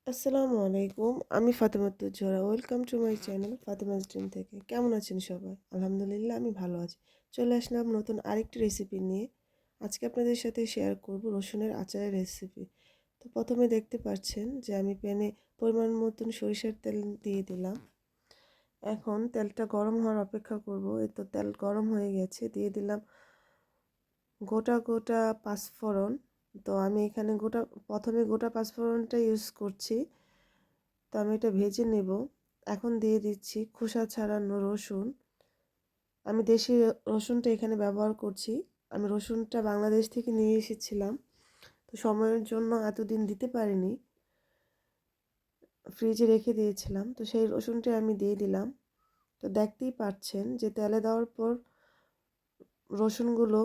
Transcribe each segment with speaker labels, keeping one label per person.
Speaker 1: আসসালামু আলাইকুম। আমি Fatematuz Zohra. Welcome to my channel Fatema's dream থেকে। কেমন আছেন সবাই? আলহামদুলিল্লাহ আমি ভালো আছি। চলে আসলাম নতুন আরেকটি রেসিপি নিয়ে। আজকে আপনাদের সাথে শেয়ার করব রসুনের আচারের রেসিপি। তো প্রথমে দেখতে পাচ্ছেন যে আমি প্যানে পরিমাণ মতন সরিষার তেল দিয়ে দিলাম। এখন তেলটা গরম হওয়ার অপেক্ষা করব। এই তো তেল গরম হয়ে গেছে। দিয়ে দিলাম গোটা গোটা পাঁচফোড়ন। তো আমি এখানে প্রথমে গোটা পাঁচফোড়নটা ইউজ করছি। তো আমি এটা ভেজে নেব। এখন দিয়ে দিচ্ছি খোসা ছাড়ানো রসুন। আমি দেশি রসুনটা এখানে ব্যবহার করছি। আমি রসুনটা বাংলাদেশ থেকে নিয়ে এসেছিলাম। তো সময়ের জন্য এতদিন দিতে পারিনি, ফ্রিজে রেখে দিয়েছিলাম। তো সেই রসুনটা আমি দিয়ে দিলাম। তো দেখতেই পাচ্ছেন যে তেলে দেওয়ার পর রসুনগুলো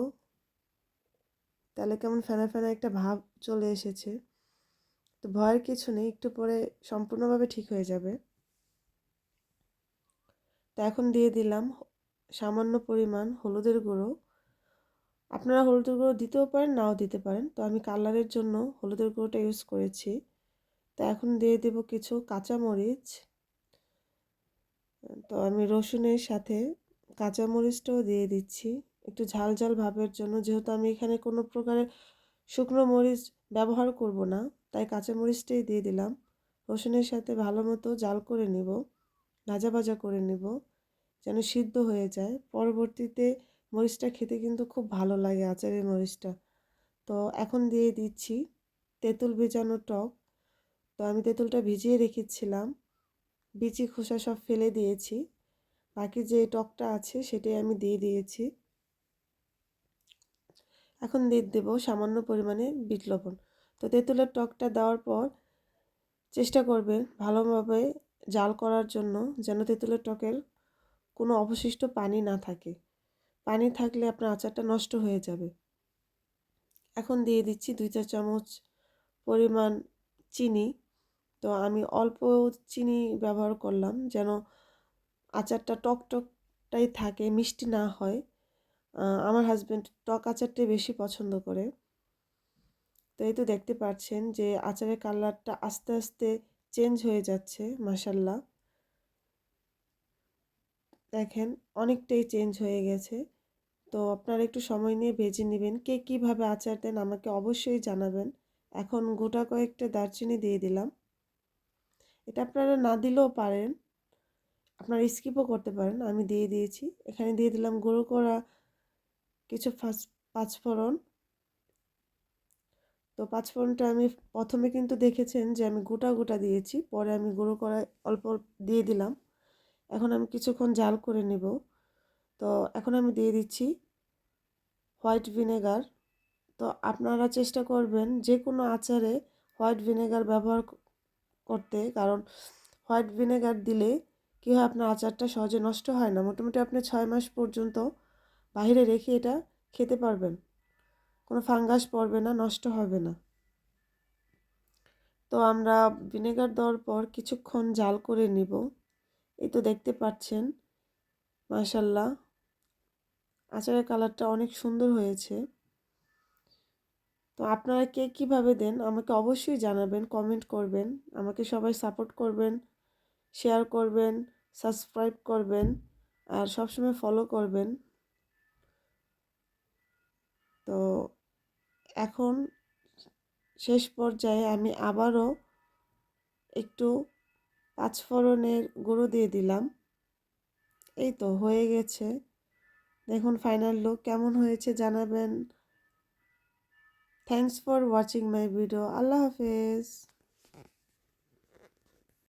Speaker 1: তেলে কেমন ফেনা ফেনা একটা ভাব চলে এসেছে। তো ভয়ের কিছু নেই, একটু পরে সম্পূর্ণভাবে ঠিক হয়ে যাবে। তো এখন দিয়ে দিলাম সামান্য পরিমাণ হলুদের গুঁড়ো। আপনারা হলুদের গুঁড়ো দিতেও পারেন, নাও দিতে পারেন। তো আমি কালারের জন্য হলুদের গুঁড়োটা ইউজ করেছি। তো এখন দিয়ে দেব কিছু কাঁচামরিচ। তো আমি রসুনের সাথে কাঁচামরিচটাও দিয়ে দিচ্ছি একটু ঝাল ঝাল ভাবের জন্য, যেহেতু আমি এখানে কোনো প্রকারের শুকনো মরিচ ব্যবহার করব না, তাই কাঁচামরিচটাই দিয়ে দিলাম। রসুনের সাথে ভালো মতো জাল করে নেব, ভাজা ভাজা করে নেব যেন সিদ্ধ হয়ে যায়। পরবর্তীতে মরিচটা খেতে কিন্তু খুব ভালো লাগে, আচারের মরিচটা। তো এখন দিয়ে দিচ্ছি তেঁতুল ভেজানো টক। তো আমি তেঁতুলটা ভিজিয়ে রেখেছিলাম, বিচি খোসা সব ফেলে দিয়েছি। বাকি যে টকটা আছে সেটাই আমি দিয়ে দিয়েছি। এখন দিয়ে দেবো সামান্য পরিমাণে বিট লবণ। তো তেঁতুলের টকটা দেওয়ার পর চেষ্টা করবেন ভালোভাবে জাল করার জন্য, যেন তেঁতুলের টকের কোনো অবশিষ্ট পানি না থাকে। পানি থাকলে আপনার আচারটা নষ্ট হয়ে যাবে। এখন দিয়ে দিচ্ছি 2 চা চামচ পরিমাণ চিনি। তো আমি অল্প চিনি ব্যবহার করলাম যেন আচারটা টক টকটাই থাকে, মিষ্টি না হয়। আমার হাজব্যান্ড টক আচারটাই বেশি পছন্দ করে। তো এই তো দেখতে পাচ্ছেন যে আচারের কালারটা আস্তে আস্তে চেঞ্জ হয়ে যাচ্ছে। মাশাল্লাহ, দেখেন অনেকটাই চেঞ্জ হয়ে গেছে। তো আপনারা একটু সময় নিয়ে ভেজে নেবেন। কে কীভাবে আচার দেন আমাকে অবশ্যই জানাবেন। এখন গোটা কয়েকটা দারচিনি দিয়ে দিলাম। এটা আপনারা না দিলেও পারেন, আপনারা স্কিপও করতে পারেন। আমি দিয়ে দিয়েছি। এখানে দিয়ে দিলাম গুঁড়ো করা কিছু পাঁচফোড়ন। তো পাঁচফোড়নটা আমি প্রথমে কিন্তু দেখেছেন যে আমি গোটা গোটা দিয়েছি, পরে আমি গুঁড়ো করা অল্প অল্প দিয়ে দিলাম। এখন আমি কিছুক্ষণ জাল করে নেব। তো এখন আমি দিয়ে দিচ্ছি হোয়াইট ভিনেগার। তো আপনারা চেষ্টা করবেন যে কোনো আচারে হোয়াইট ভিনেগার ব্যবহার করতে, কারণ হোয়াইট ভিনেগার দিলে কী হয়, আপনার আচারটা সহজে নষ্ট হয় না। মোটামুটি আপনি 6 মাস পর্যন্ত বাইরে রেখে এটা খেতে পারবেন, কোনো ফাঙ্গাস পড়বে না, নষ্ট হবে না। তো আমরা ভিনেগার দেওয়ার পর কিছুক্ষণ জাল করে নিব। এই তো দেখতে পাচ্ছেন মাশাল্লাহ আচারের কালারটা অনেক সুন্দর হয়েছে। তো আপনারা কে কীভাবে দেন আমাকে অবশ্যই জানাবেন, কমেন্ট করবেন। আমাকে সবাই সাপোর্ট করবেন, শেয়ার করবেন, সাবস্ক্রাইব করবেন আর সবসময় ফলো করবেন। তো এখন শেষ পর্যায়ে আমি আবারও একটু পাঁচফোড়নের গুঁড়ো দিয়ে দিলাম। এই তো হয়ে গেছে। দেখুন ফাইনাল লুক কেমন হয়েছে জানাবেন। Thanks for watching my video. আল্লাহ হাফেজ।